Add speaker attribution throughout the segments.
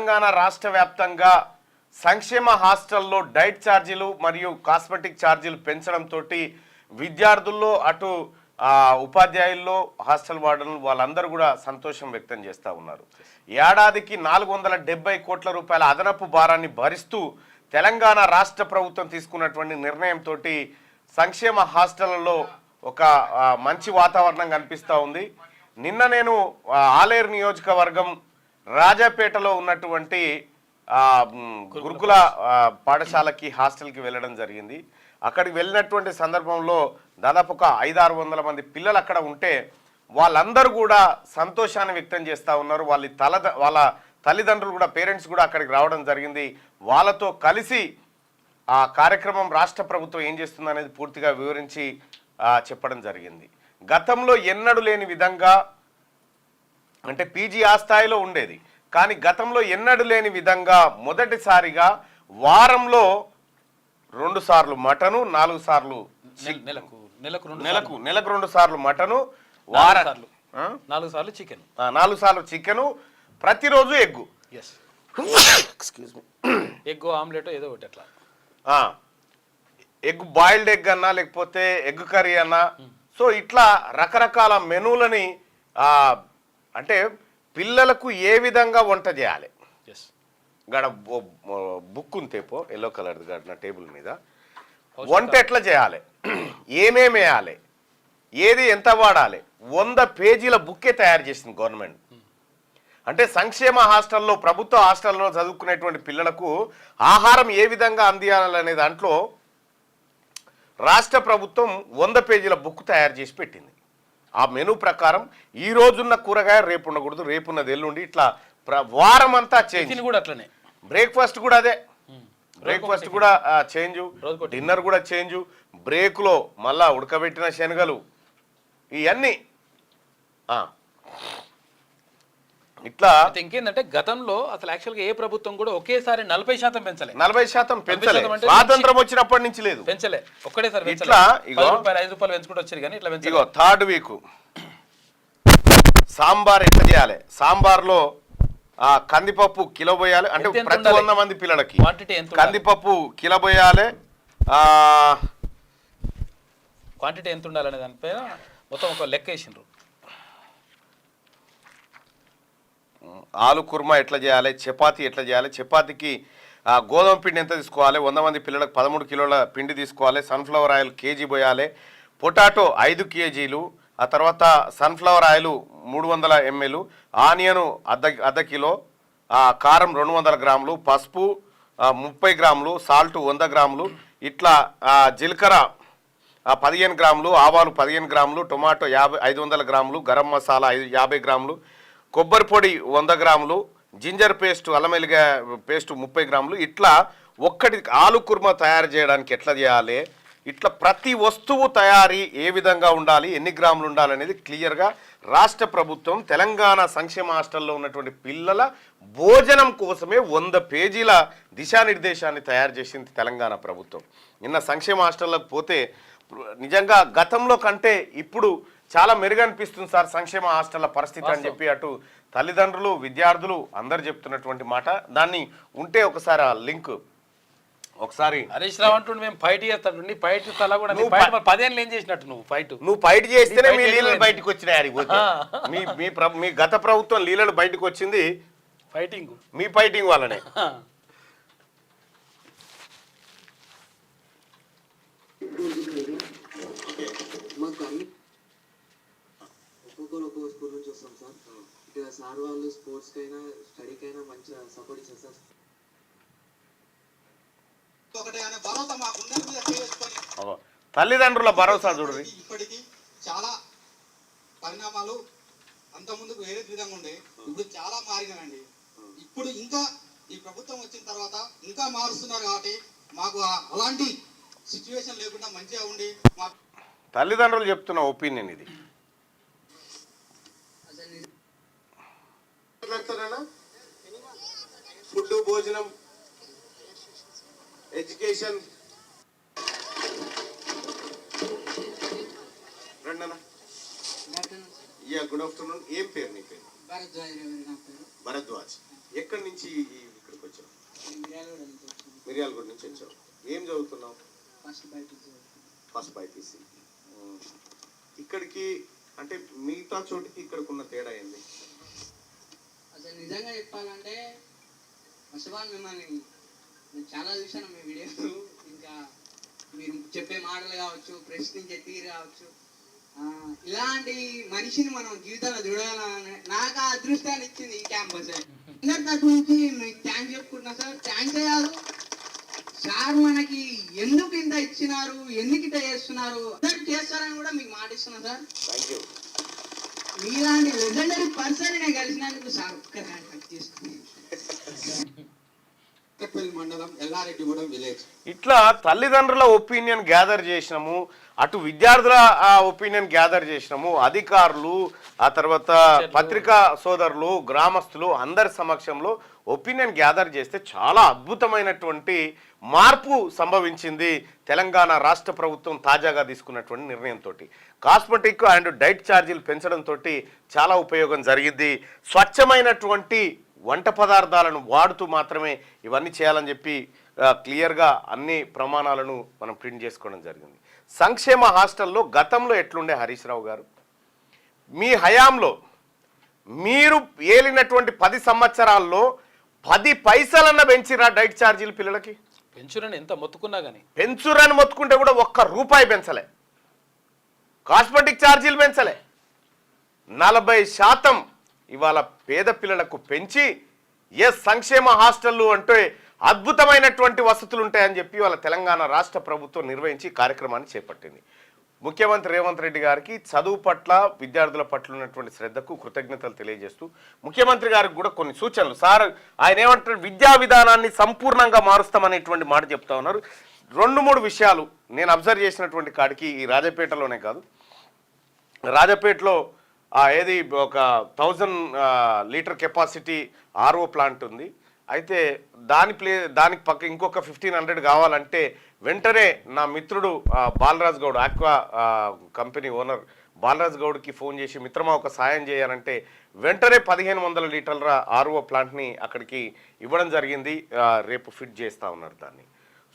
Speaker 1: తెలంగాణ రాష్ట్ర వ్యాప్తంగా సంక్షేమ హాస్టల్లో డైట్ ఛార్జీలు మరియు కాస్మెటిక్ ఛార్జీలు పెంచడంతో విద్యార్థుల్లో అటు ఉపాధ్యాయుల్లో హాస్టల్ వార్డన్లు వాళ్ళందరూ కూడా సంతోషం వ్యక్తం చేస్తూ ఉన్నారు. ఏడాదికి 470 కోట్ల రూపాయల అదనపు భారాన్ని భరిస్తూ తెలంగాణ రాష్ట్ర ప్రభుత్వం తీసుకున్నటువంటి నిర్ణయంతో సంక్షేమ హాస్టళ్లలో ఒక మంచి వాతావరణం కనిపిస్తూ ఉంది. నిన్న నేను ఆలేరు నియోజకవర్గం రాజాపేటలో ఉన్నటువంటి గురుకుల పాఠశాలకి హాస్టల్కి వెళ్ళడం జరిగింది. అక్కడికి వెళ్ళినటువంటి సందర్భంలో దాదాపు ఒక 500-600 మంది పిల్లలు అక్కడ ఉంటే వాళ్ళందరూ కూడా సంతోషాన్ని వ్యక్తం చేస్తూ ఉన్నారు. వాళ్ళ తల్లిదండ్రులు కూడా, పేరెంట్స్ కూడా అక్కడికి రావడం జరిగింది. వాళ్ళతో కలిసి ఆ కార్యక్రమం రాష్ట్ర ప్రభుత్వం ఏం చేస్తుంది అనేది పూర్తిగా వివరించి చెప్పడం జరిగింది. గతంలో ఎన్నడూ లేని విధంగా, అంటే పీజీ ఆ స్థాయిలో ఉండేది, కానీ గతంలో ఎన్నడూ లేని విధంగా మొదటిసారిగా వారంలో 2 సార్లు మటను, 4 సార్లు నెలకు 2 సార్లు మటను,
Speaker 2: 4 సార్లు చికెన్,
Speaker 1: 4 సార్లు చికెను, ప్రతిరోజు ఎగ్గు,
Speaker 2: ఎగ్ ఆమ్లెట్ ఏదో ఒకటి అట్లా,
Speaker 1: ఎగ్ బాయిల్డ్ ఎగ్ అన్నా లేకపోతే ఎగ్ కర్రీ అన్నా. సో ఇట్లా రకరకాల మెనూలని అంటే పిల్లలకు ఏ విధంగా వంట చేయాలి, గడ బుక్ ఉంటేపో ఎల్లో కలర్ది గడ నా టేబుల్ మీద, వంట ఎట్లా చేయాలి, ఏమేమి వేయాలి, ఏది ఎంత వాడాలి, 100 పేజీల బుక్కే తయారు చేసింది గవర్నమెంట్. అంటే సంక్షేమ హాస్టల్లో, ప్రభుత్వ హాస్టల్లో చదువుకునేటువంటి పిల్లలకు ఆహారం ఏ విధంగా అందియాలనే దాంట్లో రాష్ట్ర ప్రభుత్వం 100 పేజీల బుక్ తయారు చేసి పెట్టింది. ఆ మెనూ ప్రకారం ఈ రోజున్న కూరగాయ రేపు ఉండకూడదు, రేపున్నది ఎల్లుండి, ఇట్లా వారం అంతా చేంజ్.
Speaker 2: కూడా అట్లనే
Speaker 1: బ్రేక్ఫాస్ట్ కూడా అదే, బ్రేక్ఫాస్ట్ కూడా చేంజ్, డిన్నర్ కూడా చేంజ్, బ్రేక్లో మళ్ళా ఉడకబెట్టిన శనగలు, ఇవన్నీ ఇట్లా.
Speaker 2: ఇంకేంటంటే గతంలో అసలు యాక్చువల్గా ఏ ప్రభుత్వం కూడా ఒకేసారి 40% పెంచలే.
Speaker 1: 40% పెంచలే, స్వాతంత్రం వచ్చినప్పటి నుంచి లేదు,
Speaker 2: పెంచలే, ఒక్కడేసారి
Speaker 1: ఇట్లా. ఇగో
Speaker 2: 5 రూపాయలు పెంచుకుంటూ వచ్చారు కానీ ఇట్లా
Speaker 1: ఇగో 3rd వీక్ సాంబార్ ఎట్లా చేయాలి, సాంబార్లో కందిపప్పు కిలో పోయాలి, అంటే ప్రతి 100 మంది పిల్లలకి కందిపప్పు కిలో పోయాలి.
Speaker 2: క్వాంటిటీ ఎంత ఉండాలనే దానిపైన మొత్తం ఒక లెక్క వేసిండ్రు.
Speaker 1: ఆలు కుర్మా ఎట్లా చేయాలి, చపాతీ ఎట్లా చేయాలి, చపాతీకి గోధుమ పిండి ఎంత తీసుకోవాలి, 100 మంది పిల్లలకు 13 కిలోల పిండి తీసుకోవాలి, సన్ఫ్లవర్ ఆయిల్ కేజీ పోయాలి, పొటాటో 5 కేజీలు, ఆ తర్వాత సన్ఫ్లవర్ ఆయిల్ 300 ml, ఆనియను అర్ధ కిలో, కారం 200 గ్రాములు, పసుపు 30 గ్రాములు, సాల్ట్ 100 గ్రాములు, ఇట్లా జీలకర్ర 15 గ్రాములు, ఆవాలు 15 గ్రాములు, టొమాటో 500 గ్రాములు, గరం మసాలా 50 గ్రాములు, కొబ్బరి పొడి 100 గ్రాములు, జింజర్ పేస్ట్, అల్లం వెల్లిగడ్డ పేస్ట్ 30 గ్రాములు. ఇట్లా ఒక్కటి ఆలు కుర్మా తయారు చేయడానికి ఎట్లా చేయాలి, ఇట్లా ప్రతి వస్తువు తయారీ ఏ విధంగా ఉండాలి, ఎన్ని గ్రాములు ఉండాలనేది క్లియర్గా రాష్ట్ర ప్రభుత్వం తెలంగాణ సంక్షేమ హాస్టల్లో ఉన్నటువంటి పిల్లల భోజనం కోసమే 100 పేజీల దిశానిర్దేశాన్ని తయారు చేసింది తెలంగాణ ప్రభుత్వం. నిన్న సంక్షేమ హాస్టల్లోకి పోతే నిజంగా గతంలో కంటే ఇప్పుడు చాలా మెరుగనిపిస్తుంది సార్ సంక్షేమ హాస్టళ్ల పరిస్థితి అని చెప్పి అటు తల్లిదండ్రులు, విద్యార్థులు అందరు చెప్తున్నటువంటి మాట. దాన్ని ఉంటే ఒకసారి ఆ లింక్ ఒకసారి
Speaker 2: హరీష్ రావు అంటుండే మేము ఫైట్ చేస్తాడు, ఫైట్ తల కూడా 10 ఏళ్ళు ఏం చేసినట్టు నువ్వు
Speaker 1: ఫైట్ చేస్తేనే మీ లీలలు బయటకు వచ్చినాయి. మీ గత ప్రభుత్వం లీలలు బయటకు వచ్చింది
Speaker 2: ఫైటింగ్,
Speaker 1: మీ ఫైటింగ్ వల్లనే.
Speaker 3: ఒక్కొక్క స్కూల్ నుంచి వస్తాం సార్. ఇక్కడ సార్ వాళ్ళు స్పోర్ట్స్ కైనా స్టడీకైనా మంచిగా సపోర్ట్ ఇస్తారు సార్.
Speaker 1: తల్లిదండ్రుల భరోసా చూడండి.
Speaker 4: ఇప్పటికీ చాలా పరిణామాలు అంత ముందుకు వేరే విధంగా ఉండే, ఇప్పుడు చాలా మారినాయండి. ఇప్పుడు ఇంకా ఈ ప్రభుత్వం వచ్చిన తర్వాత ఇంకా మారుస్తున్నారు కాబట్టి మాకు అలాంటి సిచ్యువేషన్ లేకుండా మంచిగా ఉండి మా
Speaker 1: తల్లిదండ్రులు చెప్తున్న ఒపీనియన్ ఇది. ఫుడ్, భోజనం, ఎడ్యుకేషన్, రండనా. Good afternoon. ఏం పేరు నీ పేరు?
Speaker 3: భరద్వాజ్.
Speaker 1: భరద్వాజ్. ఎక్కడి నుంచి ఇక్కడికి వచ్చావు? మిర్యాలగూడ నుంచి వచ్చావు. ఏం చదువుతున్నావు? First BiPC. ఇక్కడికి అంటే మిగతా చోటికి ఇక్కడికి ఉన్న తేడా ఏంది?
Speaker 5: అసలు నిజంగా చెప్పాలంటే అసలు మిమ్మల్ని నేను చాలా చూసాను మీ వీడియోలు, ఇంకా మీరు చెప్పే మాటలు కావచ్చు, ప్రశ్నించే తీరు కావచ్చు, ఇలాంటి మనిషిని మనం జీవితంలో చూడాలని నాకు ఆ అదృష్టాన్ని ఇచ్చింది ఈ క్యాంపస్. అందరి తరఫు నుంచి మీకు థ్యాంక్స్ చెప్పుకుంటున్నా సార్. థ్యాంక్స్ అయ్యారు సార్, మనకి ఎందుకు ఇంత ఇచ్చినారు, ఎందుకు ఇంత చేస్తున్నారు, అందరు చేస్తారని కూడా మీకు మాట ఇస్తున్నా సార్.
Speaker 1: Thank you.
Speaker 5: మీలాంటి లెజెండరీ పర్సన్ నేను కలిసినందుకు సార్ ఒక్కసారి చేసుకున్నాను.
Speaker 4: మండలం ఎల్లారెడ్డిగూడెం విలేజ్.
Speaker 1: ఇట్లా తల్లిదండ్రుల ఒపీనియన్ గ్యాదర్ చేసినాము, అటు విద్యార్థుల ఒపీనియన్ గ్యాదర్ చేసినాము, అధికారులు, ఆ తర్వాత పత్రికా సోదరులు, గ్రామస్తులు అందరి సమక్షంలో ఒపీనియన్ గ్యాదర్ చేస్తే చాలా అద్భుతమైనటువంటి మార్పు సంభవించింది తెలంగాణ రాష్ట్ర ప్రభుత్వం తాజాగా తీసుకున్నటువంటి నిర్ణయంతో. కాస్మెటిక్ అండ్ డైట్ ఛార్జీలు పెంచడంతో చాలా ఉపయోగం జరిగింది. స్వచ్ఛమైనటువంటి వంట పదార్థాలను వాడుతూ మాత్రమే ఇవన్నీ చేయాలని చెప్పి క్లియర్గా అన్ని ప్రమాణాలను మనం ప్రింట్ చేసుకోవడం జరిగింది. సంక్షేమ హాస్టల్లో గతంలో ఎట్లుండే హరీష్ రావు గారు, మీ హయాంలో మీరు ఏలినటువంటి 10 సంవత్సరాల్లో 10 పైసలన్న పెంచిరా డైట్ ఛార్జీలు పిల్లలకి?
Speaker 2: పెంచురని ఎంత మొత్తుకున్నా కానీ
Speaker 1: పెంచురని మొత్తుకుంటే కూడా ₹1 పెంచలే. కాస్మెటిక్ ఛార్జీలు పెంచలే. 40% ఇవాళ పేద పిల్లలకు పెంచి సంక్షేమ హాస్టళ్ళు అంటే అద్భుతమైనటువంటి వసతులు ఉంటాయని చెప్పి వాళ్ళ తెలంగాణ రాష్ట్ర ప్రభుత్వం నిర్వహించి కార్యక్రమాన్ని చేపట్టింది. ముఖ్యమంత్రి రేవంత్ రెడ్డి గారికి చదువు పట్ల, విద్యార్థుల పట్ల ఉన్నటువంటి శ్రద్ధకు కృతజ్ఞతలు తెలియజేస్తూ ముఖ్యమంత్రి గారికి కూడా కొన్ని సూచనలు. సార్ ఆయన ఏమంటారు, విద్యా విధానాన్ని సంపూర్ణంగా మారుస్తామనేటువంటి మాట చెప్తా ఉన్నారు. 2-3 విషయాలు నేను అబ్జర్వ్ చేసినటువంటి కాడికి, ఈ రాజపేటలోనే కాదు, రాజపేటలో ఏది ఒక 1000 లీటర్ కెపాసిటీ ఆర్ఓ ప్లాంట్ ఉంది. అయితే దానికి పక్క ఇంకొక 1500 కావాలంటే వెంటనే నా మిత్రుడు Balaraj Goud, aqua company owner Balaraj గౌడ్కి ఫోన్ చేసి, మిత్రమా ఒక సాయం చేయాలంటే వెంటనే 1500 లీటర్ల ఆర్ఓ ప్లాంట్ని అక్కడికి ఇవ్వడం జరిగింది. రేపు ఫిట్ చేస్తూ ఉన్నారు దాన్ని.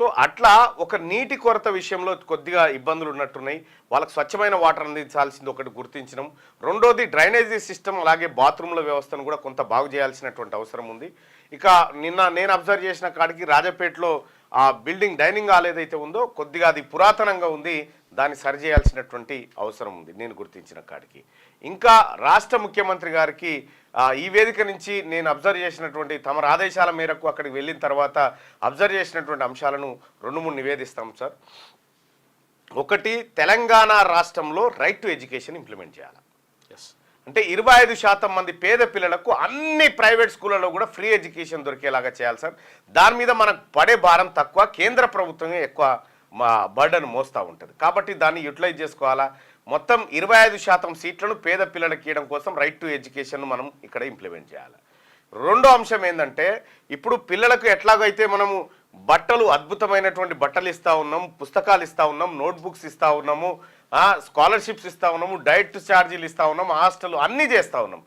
Speaker 1: సో అట్లా ఒక నీటి కొరత విషయంలో కొద్దిగా ఇబ్బందులు ఉన్నట్టున్నాయి. వాళ్ళకి స్వచ్ఛమైన వాటర్ అందించాల్సింది ఒకటి గుర్తించడం. రెండోది డ్రైనేజీ సిస్టమ్, అలాగే బాత్రూమ్ల వ్యవస్థను కూడా కొంత బాగు చేయాల్సినటువంటి అవసరం ఉంది. ఇక నిన్న నేను అబ్జర్వ్ చేసిన కాడికి రాజపేటలో ఆ బిల్డింగ్ డైనింగ్ హాల్ ఏదైతే ఉందో కొద్దిగా అది పురాతనంగా ఉంది, దాన్ని సరిచేయాల్సినటువంటి అవసరం ఉంది నేను గుర్తించిన కాడికి. ఇంకా రాష్ట్ర ముఖ్యమంత్రి గారికి ఈ వేదిక నుంచి నేను అబ్జర్వ్ చేసినటువంటి తమ ఆదేశాల మేరకు అక్కడికి వెళ్ళిన తర్వాత అబ్జర్వ్ చేసినటువంటి అంశాలను 2-3 నివేదిస్తాం సార్. ఒకటి, తెలంగాణ రాష్ట్రంలో రైట్ టు ఎడ్యుకేషన్ ఇంప్లిమెంట్ చేయాలి. అంటే 25% మంది పేద పిల్లలకు అన్ని ప్రైవేట్ స్కూళ్ళలో కూడా ఫ్రీ ఎడ్యుకేషన్ దొరికేలాగా చేయాలి సార్. దాని మీద మనకు పడే భారం తక్కువ, కేంద్ర ప్రభుత్వమే ఎక్కువ బర్డన్ మోస్తూ ఉంటుంది. కాబట్టి దాన్ని యూటిలైజ్ చేసుకోవాలా. మొత్తం 25% సీట్లను పేద పిల్లలకి ఇవ్వడం కోసం రైట్ టు ఎడ్యుకేషన్ మనం ఇక్కడ ఇంప్లిమెంట్ చేయాలి. రెండో అంశం ఏంటంటే, ఇప్పుడు పిల్లలకు ఎట్లాగైతే మనము బట్టలు, అద్భుతమైనటువంటి బట్టలు ఇస్తూ ఉన్నాం, పుస్తకాలు ఇస్తూ ఉన్నాం, నోట్బుక్స్ ఇస్తూ ఉన్నాము, స్కాలర్షిప్స్ ఇస్తూ ఉన్నాము, డైట్ ఛార్జీలు ఇస్తూ ఉన్నాం, హాస్టల్ అన్నీ చేస్తూ ఉన్నాం.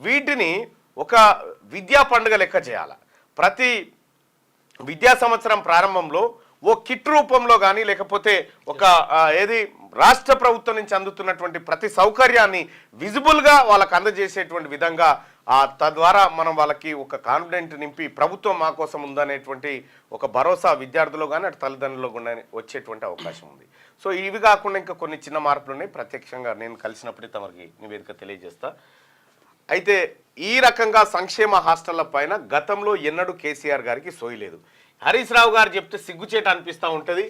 Speaker 1: వీటిని ఒక విద్యా పండుగ లెక్క చేయాలి. ప్రతి విద్యా సంవత్సరం ప్రారంభంలో ఓ కిట్ రూపంలో కానీ, లేకపోతే ఒక రాష్ట్ర ప్రభుత్వం నుంచి అందుతున్నటువంటి ప్రతి సౌకర్యాన్ని విజిబుల్గా వాళ్ళకి అందజేసేటువంటి విధంగా, తద్వారా మనం వాళ్ళకి ఒక కాన్ఫిడెంట్ నింపి ప్రభుత్వం మా కోసం ఉందనేటువంటి ఒక భరోసా విద్యార్థులు కానీ అటు తల్లిదండ్రులు కూడా వచ్చేటువంటి అవకాశం ఉంది. సో ఇవి కాకుండా ఇంకా కొన్ని చిన్న మార్పులు ఉన్నాయి. ప్రత్యక్షంగా నేను కలిసినప్పుడే తమకి నివేదిక తెలియజేస్తా. అయితే ఈ రకంగా సంక్షేమ హాస్టళ్ల పైన గతంలో ఎన్నడూ కేసీఆర్ గారికి సోయలేదు. హరీష్ రావు గారు చెప్తే సిగ్గుచేట అనిపిస్తూ ఉంటుంది.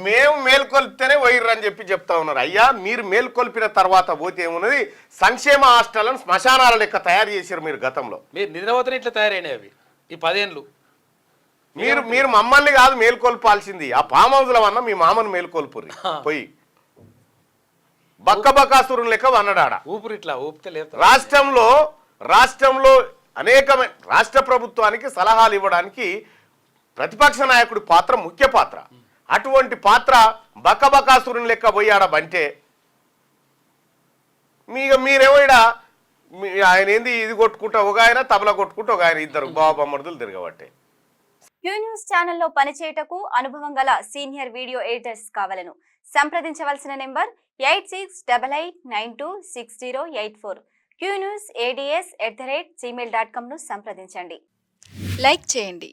Speaker 1: మేము మేల్కొల్పితేనే వైర్రని చెప్పి చెప్తా ఉన్నారు. అయ్యా, మీరు మేల్కొల్పిన తర్వాత పోతే ఏమున్నది, సంక్షేమ హాస్టళ్లను శ్మశానాల లెక్క తయారు చేశారు మీరు గతంలో.
Speaker 2: మీరు నిద్రపోతే ఇట్లా తయారైనవి అవి ఈ 10 ఏళ్ళు.
Speaker 1: మీరు మమ్మల్ని కాదు మేల్కొల్పాల్సింది, ఆ ఫామ్ హౌస్ల వల్ల మీ మామను మేల్కొల్పుర్రి పోయి బక్కబకాసురుని లెక్క వన్నడాడ.
Speaker 2: ఊపిరి ఇట్లా ఊపితే లేదు.
Speaker 1: రాష్ట్రంలో అనేకమైన రాష్ట్ర ప్రభుత్వానికి సలహాలు ఇవ్వడానికి ప్రతిపక్ష నాయకుడి పాత్ర ముఖ్య పాత్ర. అటువంటి పాత్ర బక్కబకాసురుని లెక్క పోయాడ బంటే మీరేమో ఆయన ఏంది ఇది కొట్టుకుంటా ఒక ఆయన, తబలా కొట్టుకుంటా ఒక ఆయన, ఇద్దరు బాబమ్మర్దులు తిరగబట్టే.
Speaker 6: క్యూ న్యూస్ ఛానల్లో పనిచేయటకు అనుభవం గల సీనియర్ వీడియో ఎడిటర్స్ కావాలను సంప్రదించవలసిన నెంబర్ 8688926084. qnewsads@gmail.com ను సంప్రదించండి. లైక్ చేయండి.